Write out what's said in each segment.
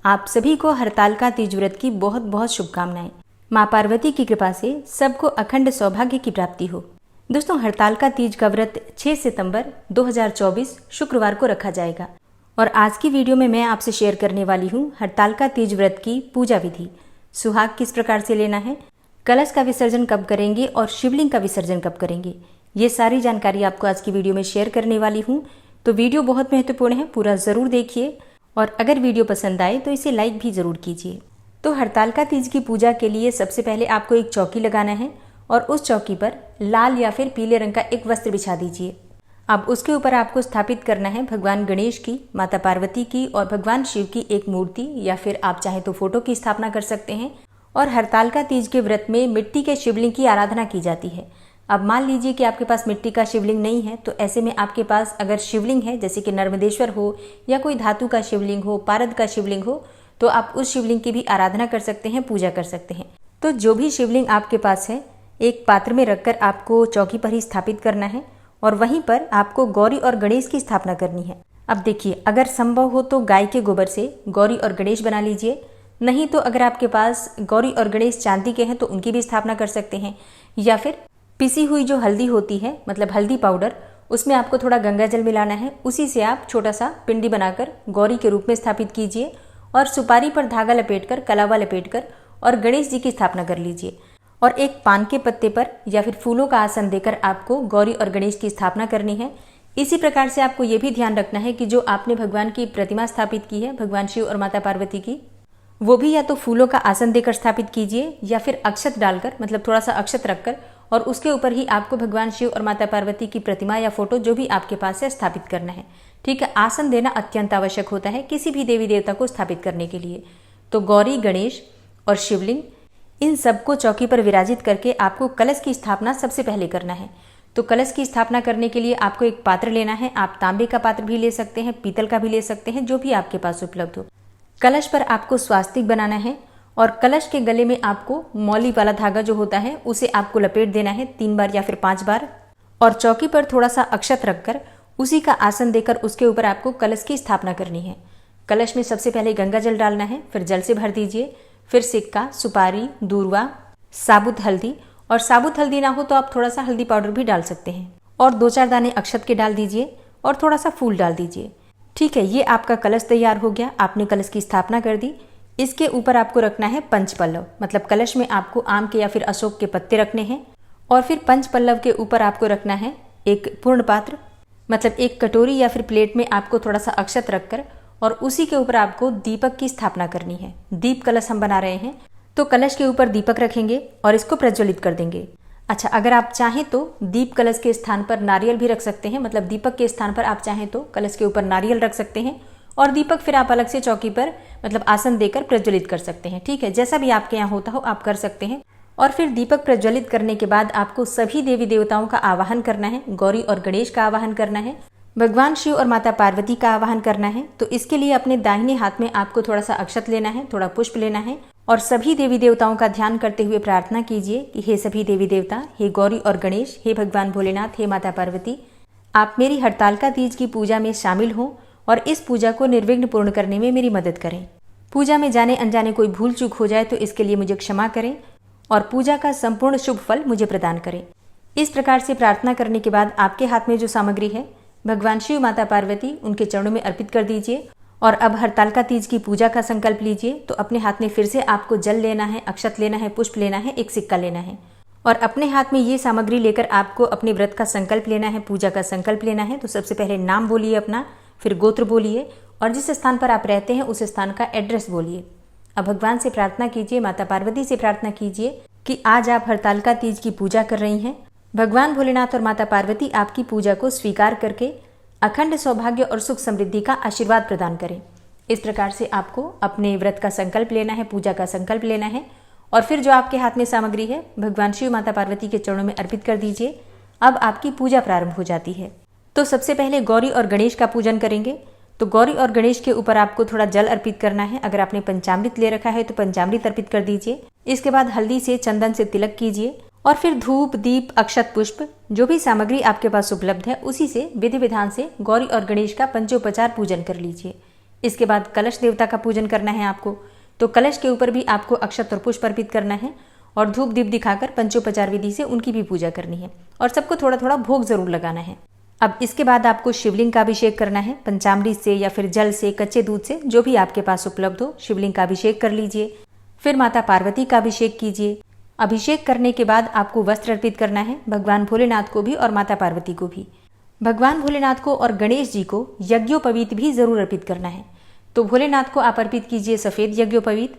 आप सभी को हरतालिका तीज व्रत की बहुत बहुत शुभकामनाएं। माँ पार्वती की कृपा से सबको अखंड सौभाग्य की प्राप्ति हो। दोस्तों, हरतालिका तीज का व्रत 6 सितंबर 2024 शुक्रवार को रखा जाएगा और आज की वीडियो में मैं आपसे शेयर करने वाली हूँ हरतालिका तीज व्रत की पूजा विधि। सुहाग किस प्रकार से लेना है, कलश का विसर्जन कब करेंगे और शिवलिंग का विसर्जन कब करेंगे, ये सारी जानकारी आपको आज की वीडियो में शेयर करने वाली हूँ। तो वीडियो बहुत महत्वपूर्ण है, पूरा ज़रूर देखिए और अगर वीडियो पसंद आए तो इसे लाइक भी ज़रूर कीजिए। तो हरतालिका तीज की पूजा के लिए सबसे पहले आपको एक चौकी लगाना है और उस चौकी पर लाल या फिर पीले रंग का एक वस्त्र बिछा दीजिए। अब उसके ऊपर आपको स्थापित करना है भगवान गणेश की, माता पार्वती की और भगवान शिव की एक मूर्ति या फिर आप चाहें तो फोटो की स्थापना कर सकते हैं। और हरतालिका तीज के व्रत में मिट्टी के शिवलिंग की आराधना की जाती है। अब मान लीजिए कि आपके पास मिट्टी का शिवलिंग नहीं है, तो ऐसे में आपके पास अगर शिवलिंग है जैसे कि नर्मदेश्वर हो या कोई धातु का शिवलिंग हो, पारद का शिवलिंग हो, तो आप उस शिवलिंग की भी आराधना कर सकते हैं, पूजा कर सकते हैं। तो जो भी शिवलिंग आपके पास है एक पात्र में रखकर आपको चौकी पर ही स्थापित करना है और वहीं पर आपको गौरी और गणेश की स्थापना करनी है। अब देखिए, अगर संभव हो तो गाय के गोबर से गौरी और गणेश बना लीजिए, नहीं तो अगर आपके पास गौरी और गणेश चांदी के हैं तो उनकी भी स्थापना कर सकते हैं। या फिर पिसी हुई जो हल्दी होती है, मतलब हल्दी पाउडर, उसमें आपको थोड़ा गंगा जल मिलाना है, उसी से आप छोटा सा पिंडी बनाकर गौरी के रूप में स्थापित कीजिए और सुपारी पर धागा लपेटकर, कलावा लपेटकर और गणेश जी की स्थापना कर लीजिए। और एक पान के पत्ते पर या फिर फूलों का आसन देकर आपको गौरी और गणेश की स्थापना करनी है। इसी प्रकार से आपको ये भी ध्यान रखना है कि जो आपने भगवान की प्रतिमा स्थापित की है, भगवान शिव और माता पार्वती की, वो भी या तो फूलों का आसन देकर स्थापित कीजिए या फिर अक्षत डालकर, मतलब थोड़ा सा अक्षत रखकर, और उसके ऊपर ही आपको भगवान शिव और माता पार्वती की प्रतिमा या फोटो जो भी आपके पास है स्थापित करना है। ठीक है, आसन देना अत्यंत आवश्यक होता है किसी भी देवी देवता को स्थापित करने के लिए। तो गौरी, गणेश और शिवलिंग, इन सबको चौकी पर विराजित करके आपको कलश की स्थापना सबसे पहले करना है। तो कलश की स्थापना करने के लिए आपको एक पात्र लेना है। आप तांबे का पात्र भी ले सकते हैं, पीतल का भी ले सकते हैं, जो भी आपके पास उपलब्ध हो। कलश पर आपको स्वास्तिक बनाना है और कलश के गले में आपको मौली वाला धागा जो होता है उसे आपको लपेट देना है 3 बार या फिर 5 बार। और चौकी पर थोड़ा सा अक्षत रखकर उसी का आसन देकर उसके ऊपर आपको कलश की स्थापना करनी है। कलश में सबसे पहले गंगा जल डालना है, फिर जल से भर दीजिए, फिर सिक्का, सुपारी, दूर्वा, साबुत हल्दी, और साबुत हल्दी ना हो तो आप थोड़ा सा हल्दी पाउडर भी डाल सकते हैं, और 2-4 दाने अक्षत के डाल दीजिए और थोड़ा सा फूल डाल दीजिए। ठीक है, ये आपका कलश तैयार हो गया। आपने कलश की स्थापना कर दी। इसके ऊपर आपको रखना है पंचपल्लव, मतलब कलश में आपको आम के या फिर अशोक के पत्ते रखने हैं और फिर पंचपल्लव के ऊपर आपको रखना है एक पूर्ण पात्र, मतलब एक कटोरी या फिर प्लेट में आपको थोड़ा सा अक्षत रखकर और उसी के ऊपर आपको दीपक की स्थापना करनी है। दीप कलश हम बना रहे हैं, तो कलश के ऊपर दीपक रखेंगे और इसको प्रज्वलित कर देंगे। अच्छा, अगर आप चाहें तो दीप कलश के स्थान पर नारियल भी रख सकते हैं, मतलब दीपक के स्थान पर आप चाहें तो कलश के ऊपर नारियल रख सकते हैं और दीपक फिर आप अलग से चौकी पर, मतलब आसन देकर प्रज्वलित कर सकते हैं। ठीक है, जैसा भी आपके यहाँ होता हो आप कर सकते हैं। और फिर दीपक प्रज्वलित करने के बाद आपको सभी देवी देवताओं का आवाहन करना है। गौरी और गणेश का आवाहन करना है, भगवान शिव और माता पार्वती का आवाहन करना है। तो इसके लिए अपने दाहिने हाथ में आपको थोड़ा सा अक्षत लेना है, थोड़ा पुष्प लेना है और सभी देवी देवताओं का ध्यान करते हुए प्रार्थना कीजिए कि हे सभी देवी देवता, हे गौरी और गणेश, हे भगवान भोलेनाथ, हे माता पार्वती, आप मेरी हरतालिका तीज की पूजा में शामिल हों और इस पूजा को निर्विघ्न पूर्ण करने में मेरी मदद करें। पूजा में जाने अनजाने कोई भूल चूक हो जाए तो इसके लिए मुझे क्षमा करें और पूजा का संपूर्ण शुभ फल मुझे प्रदान करें। इस प्रकार से प्रार्थना करने के बाद आपके हाथ में जो सामग्री है भगवान शिव, माता पार्वती, उनके चरणों में अर्पित कर दीजिए। और अब हरतालिका तीज की पूजा का संकल्प लीजिए। तो अपने हाथ में फिर से आपको जल लेना है, अक्षत लेना है, पुष्प लेना है, एक सिक्का लेना है और अपने हाथ में ये सामग्री लेकर आपको अपने व्रत का संकल्प लेना है, पूजा का संकल्प लेना है। तो सबसे पहले नाम बोलिए अपना, फिर गोत्र बोलिए और जिस स्थान पर आप रहते हैं उस स्थान का एड्रेस बोलिए। अब भगवान से प्रार्थना कीजिए, माता पार्वती से प्रार्थना कीजिए कि आज आप हरतालिका तीज की पूजा कर रही हैं। भगवान भोलेनाथ और माता पार्वती आपकी पूजा को स्वीकार करके अखंड सौभाग्य और सुख समृद्धि का आशीर्वाद प्रदान करें। इस प्रकार से आपको अपने व्रत का संकल्प लेना है, पूजा का संकल्प लेना है और फिर जो आपके हाथ में सामग्री है भगवान शिव, माता पार्वती के चरणों में अर्पित कर दीजिए। अब आपकी पूजा प्रारंभ हो जाती है। तो सबसे पहले गौरी और गणेश का पूजन करेंगे। तो गौरी और गणेश के ऊपर आपको थोड़ा जल अर्पित करना है। अगर आपने पंचामृत ले रखा है तो पंचामृत अर्पित कर दीजिए। इसके बाद हल्दी से, चंदन से तिलक कीजिए और फिर धूप, दीप, अक्षत, पुष्प, जो भी सामग्री आपके पास उपलब्ध है उसी से विधि विधान से गौरी और गणेश का पंचोपचार पूजन कर लीजिए। इसके बाद कलश देवता का पूजन करना है आपको। तो कलश के ऊपर भी आपको अक्षत और पुष्प अर्पित करना है और धूप दीप दिखाकर पंचोपचार विधि से उनकी भी पूजा करनी है और सबको थोड़ा थोड़ा भोग जरूर लगाना है। अब इसके बाद आपको शिवलिंग का अभिषेक करना है। पंचामृत से या फिर जल से, कच्चे दूध से, जो भी आपके पास उपलब्ध हो, शिवलिंग का अभिषेक कर लीजिए। फिर माता पार्वती का अभिषेक कीजिए। अभिषेक करने के बाद आपको वस्त्र अर्पित करना है, भगवान भोलेनाथ को भी और माता पार्वती को भी। भगवान भोलेनाथ को और गणेश जी को यज्ञोपवीत भी जरूर अर्पित करना है। तो भोलेनाथ को आप अर्पित कीजिए सफेद यज्ञोपवीत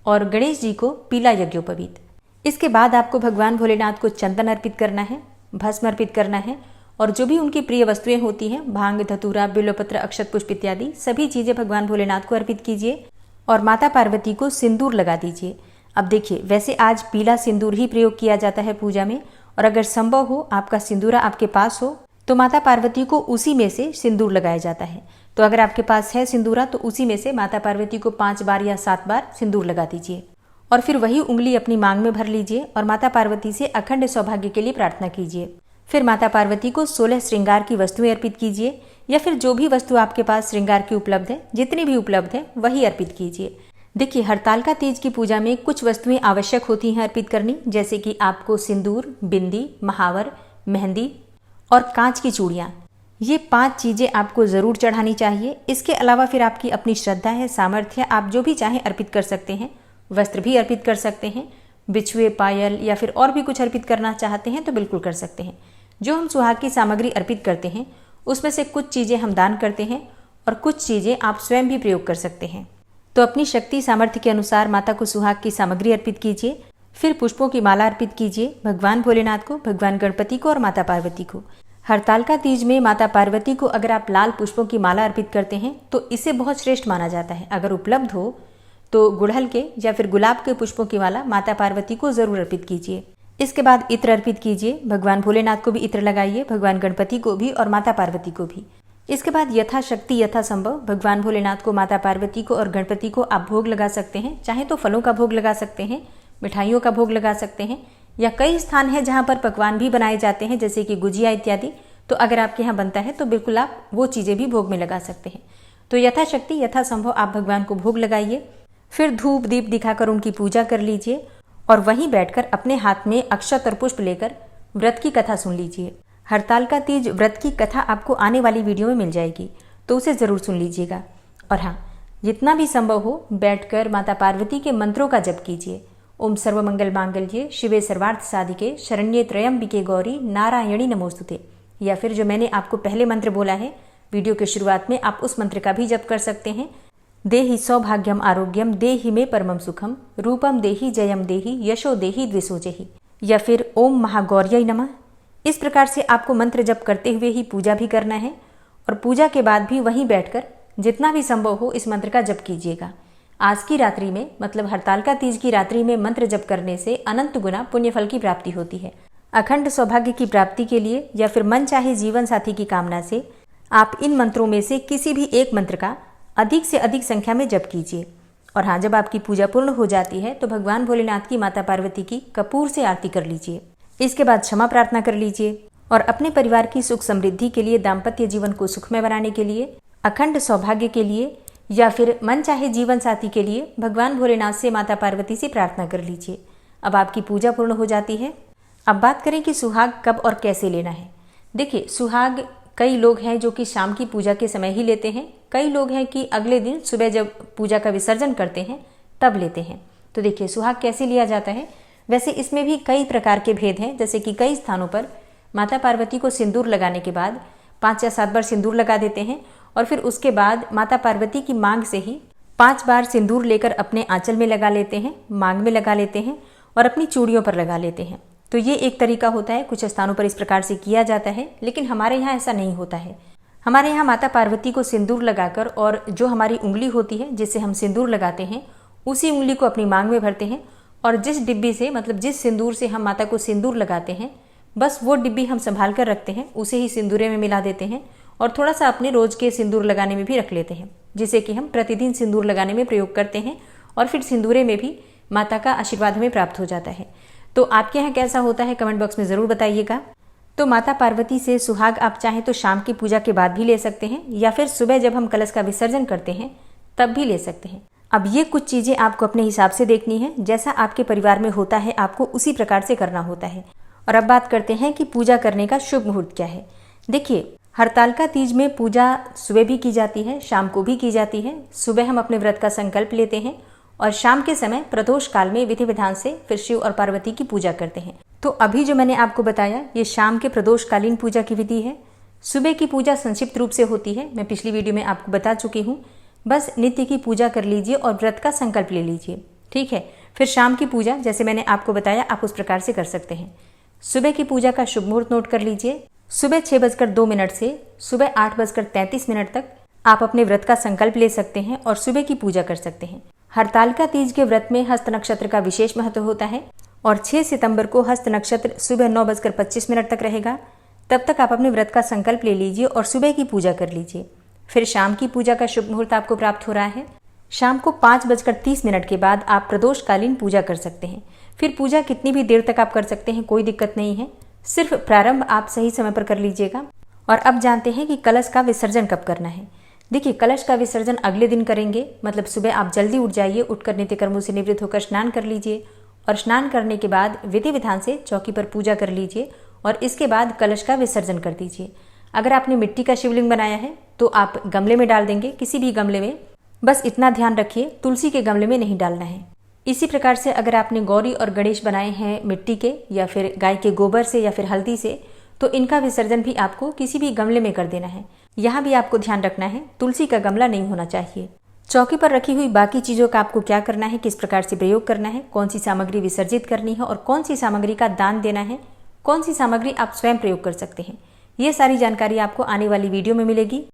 और गणेश जी को पीला यज्ञोपवीत। इसके बाद आपको भगवान भोलेनाथ को चंदन अर्पित करना है, भस्म अर्पित करना है और जो भी उनकी प्रिय वस्तुएं होती हैं, भांग, धतूरा, बिल्वपत्र, अक्षत पुष्प इत्यादि सभी चीजें भगवान भोलेनाथ को अर्पित कीजिए और माता पार्वती को सिंदूर लगा दीजिए। अब देखिए, वैसे आज पीला सिंदूर ही प्रयोग किया जाता है पूजा में, और अगर संभव हो आपका सिंदूरा आपके पास हो तो माता पार्वती को उसी में से सिंदूर लगाया जाता है। तो अगर आपके पास है सिंदूरा तो उसी में से माता पार्वती को 5 बार या 7 बार सिंदूर लगा दीजिए और फिर वही उंगली अपनी मांग में भर लीजिए और माता पार्वती से अखंड सौभाग्य के लिए प्रार्थना कीजिए। फिर माता पार्वती को 16 श्रृंगार की वस्तुएं अर्पित कीजिए या फिर जो भी वस्तु आपके पास श्रृंगार की उपलब्ध है, जितनी भी उपलब्ध है वही अर्पित कीजिए। देखिए, हरतालिका तीज की पूजा में कुछ वस्तुएं आवश्यक होती हैं अर्पित करनी, जैसे कि आपको सिंदूर, बिंदी, महावर, मेहंदी और कांच की चूड़ियाँ। ये 5 चीजें आपको जरूर चढ़ानी चाहिए। इसके अलावा फिर आपकी अपनी श्रद्धा है, सामर्थ्य है, आप जो भी चाहें अर्पित कर सकते हैं। वस्त्र भी अर्पित कर सकते हैं, बिछुए, पायल या फिर और भी कुछ अर्पित करना चाहते हैं तो बिल्कुल कर सकते हैं। जो हम सुहाग की सामग्री अर्पित करते हैं उसमें से कुछ चीजें हम दान करते हैं और कुछ चीजें आप स्वयं भी प्रयोग कर सकते हैं। तो अपनी शक्ति सामर्थ्य के अनुसार माता को सुहाग की सामग्री अर्पित कीजिए। फिर पुष्पों की माला अर्पित कीजिए भगवान भोलेनाथ को, भगवान गणपति को और माता पार्वती को। हरतालिका तीज में माता पार्वती को अगर आप लाल पुष्पों की माला अर्पित करते हैं तो इसे बहुत श्रेष्ठ माना जाता है। अगर उपलब्ध हो तो गुड़हल के या फिर गुलाब के पुष्पों की माला माता पार्वती को जरूर अर्पित कीजिए। इसके बाद इत्र अर्पित कीजिए, भगवान भोलेनाथ को भी इत्र लगाइए, भगवान गणपति को भी और माता पार्वती को भी। इसके बाद यथाशक्ति यथासंभव भगवान भोलेनाथ को, माता पार्वती को और गणपति को आप भोग लगा सकते हैं। चाहे तो फलों का भोग लगा सकते हैं, मिठाइयों का भोग लगा सकते हैं, या कई स्थान है जहाँ पर पकवान भी बनाए जाते हैं जैसे कि गुजिया इत्यादि। तो अगर आपके यहाँ बनता है तो बिल्कुल आप वो चीज़ें भी भोग में लगा सकते हैं। तो यथाशक्ति यथासंभव आप भगवान को भोग लगाइए। फिर धूप दीप दिखाकर उनकी पूजा कर लीजिए और वहीं बैठकर अपने हाथ में अक्षत और पुष्प लेकर व्रत की कथा सुन लीजिए। हरतालिका तीज व्रत की कथा आपको आने वाली वीडियो में मिल जाएगी, तो उसे ज़रूर सुन लीजिएगा। और हाँ, जितना भी संभव हो बैठकर माता पार्वती के मंत्रों का जप कीजिए। ओम सर्वमंगल मांगल्ये शिवे सर्वार्थ साधिके शरण्ये त्र्यंबिके गौरी नारायणी नमोस्तुते। या फिर जो मैंने आपको पहले मंत्र बोला है वीडियो के शुरुआत में, आप उस मंत्र का भी जप कर सकते हैं। देहि सौभाग्यम आरोग्यम देहि में परमम सुखम रूपम देहि जयम देहि यशो देहि द्विसोजेहि। या फिर ओम महागौर्यै नमः। इस प्रकार से आपको मंत्र जप करते हुए ही पूजा भी करना है और पूजा के बाद भी वहीं बैठकर जितना भी संभव हो इस मंत्र का जप कीजिएगा। आज की रात्रि में, मतलब हरतालिका तीज की रात्रि में मंत्र जप करने से अनंत गुना पुण्य फल की प्राप्ति होती है। अखंड सौभाग्य की प्राप्ति के लिए या फिर मन चाहे जीवन साथी की कामना से आप इन मंत्रों में से किसी भी एक मंत्र का अधिक से अधिक संख्या में जप कीजिए। और हाँ, जब आपकी पूजा पूर्ण हो जाती है तो भगवान भोलेनाथ की, माता पार्वती की कपूर से आरती कर लीजिए। इसके बाद क्षमा प्रार्थना कर लीजिए और अपने परिवार की सुख समृद्धि के लिए, दाम्पत्य जीवन को सुखमय बनाने के लिए, अखंड सौभाग्य के लिए या फिर मन चाहे जीवन साथी के लिए भगवान भोलेनाथ से, माता पार्वती से प्रार्थना कर लीजिए। अब आपकी पूजा पूर्ण हो जाती है। अब बात करें कि सुहाग कब और कैसे लेना है। देखिए, सुहाग कई लोग हैं जो कि शाम की पूजा के समय ही लेते हैं, कई लोग हैं कि अगले दिन सुबह जब पूजा का विसर्जन करते हैं तब लेते हैं। तो देखिए, सुहाग कैसे लिया जाता है। वैसे इसमें भी कई प्रकार के भेद हैं, जैसे कि कई स्थानों पर माता पार्वती को सिंदूर लगाने के बाद 5 या 7 बार सिंदूर लगा देते हैं और फिर उसके बाद माता पार्वती की मांग से ही 5 बार सिंदूर लेकर अपने आंचल में लगा लेते हैं, मांग में लगा लेते हैं और अपनी चूड़ियों पर लगा लेते हैं। तो ये एक तरीका होता है, कुछ स्थानों पर इस प्रकार से किया जाता है, लेकिन हमारे यहाँ ऐसा नहीं होता है। हमारे यहाँ माता पार्वती को सिंदूर लगाकर और जो हमारी उंगली होती है जिससे हम सिंदूर लगाते हैं उसी उंगली को अपनी मांग में भरते हैं और जिस डिब्बी से, मतलब जिस सिंदूर से हम माता को सिंदूर लगाते हैं, बस वो डिब्बी हम संभाल कर रखते हैं, उसे ही सिंदूरे में मिला देते हैं और थोड़ा सा अपने रोज के सिंदूर लगाने में भी रख लेते हैं, जिसे कि हम प्रतिदिन सिंदूर लगाने में प्रयोग करते हैं और फिर सिंदूरे में भी माता का आशीर्वाद हमें प्राप्त हो जाता है। तो आपके यहाँ कैसा होता है कमेंट बॉक्स में ज़रूर बताइएगा। तो माता पार्वती से सुहाग आप चाहें तो शाम की पूजा के बाद भी ले सकते हैं या फिर सुबह जब हम कलश का विसर्जन करते हैं तब भी ले सकते हैं। अब ये कुछ चीज़ें आपको अपने हिसाब से देखनी है, जैसा आपके परिवार में होता है आपको उसी प्रकार से करना होता है। और अब बात करते हैं कि पूजा करने का शुभ मुहूर्त क्या है। देखिए, हरतालिका तीज में पूजा सुबह भी की जाती है, शाम को भी की जाती है। सुबह हम अपने व्रत का संकल्प लेते हैं और शाम के समय प्रदोष काल में विधि विधान से फिर शिव और पार्वती की पूजा करते हैं। तो अभी जो मैंने आपको बताया ये शाम के प्रदोषकालीन पूजा की विधि है। सुबह की पूजा संक्षिप्त रूप से होती है, मैं पिछली वीडियो में आपको बता चुकी हूँ। बस नित्य की पूजा कर लीजिए और व्रत का संकल्प ले लीजिए, ठीक है। फिर शाम की पूजा जैसे मैंने आपको बताया आप उस प्रकार से कर सकते हैं। सुबह की पूजा का शुभ मुहूर्त नोट कर लीजिए। सुबह 6:02 से सुबह 8:33 तक आप अपने व्रत का संकल्प ले सकते हैं और सुबह की पूजा कर सकते हैं। हरतालिका तीज के व्रत में हस्त नक्षत्र का विशेष महत्व होता है और 6 सितंबर को हस्त नक्षत्र सुबह 9:25 तक रहेगा। तब तक आप अपने व्रत का संकल्प ले लीजिए और सुबह की पूजा कर लीजिए। फिर शाम की पूजा का शुभ मुहूर्त आपको प्राप्त हो रहा है। शाम को 5:30 के बाद आप प्रदोषकालीन पूजा कर सकते हैं। फिर पूजा कितनी भी देर तक आप कर सकते हैं, कोई दिक्कत नहीं है, सिर्फ प्रारंभ आप सही समय पर कर लीजिएगा। और अब जानते हैं कि कलश का विसर्जन कब करना है। देखिए, कलश का विसर्जन अगले दिन करेंगे, मतलब सुबह आप जल्दी उठ जाइए, उठकर नित्य कर्मों से निवृत्त होकर स्नान कर लीजिए और स्नान करने के बाद विधि विधान से चौकी पर पूजा कर लीजिए और इसके बाद कलश का विसर्जन कर दीजिए। अगर आपने मिट्टी का शिवलिंग बनाया है तो आप गमले में डाल देंगे, किसी भी गमले में। बस इतना ध्यान रखिए, तुलसी के गमले में नहीं डालना है। इसी प्रकार से अगर आपने गौरी और गणेश बनाए हैं मिट्टी के या फिर गाय के गोबर से या फिर हल्दी से, तो इनका विसर्जन भी आपको किसी भी गमले में कर देना है। यहाँ भी आपको ध्यान रखना है, तुलसी का गमला नहीं होना चाहिए। चौकी पर रखी हुई बाकी चीज़ों का आपको क्या करना है, किस प्रकार से प्रयोग करना है, कौन सी सामग्री विसर्जित करनी है और कौन सी सामग्री का दान देना है, कौन सी सामग्री आप स्वयं प्रयोग कर सकते हैं, ये सारी जानकारी आपको आने वाली वीडियो में मिलेगी।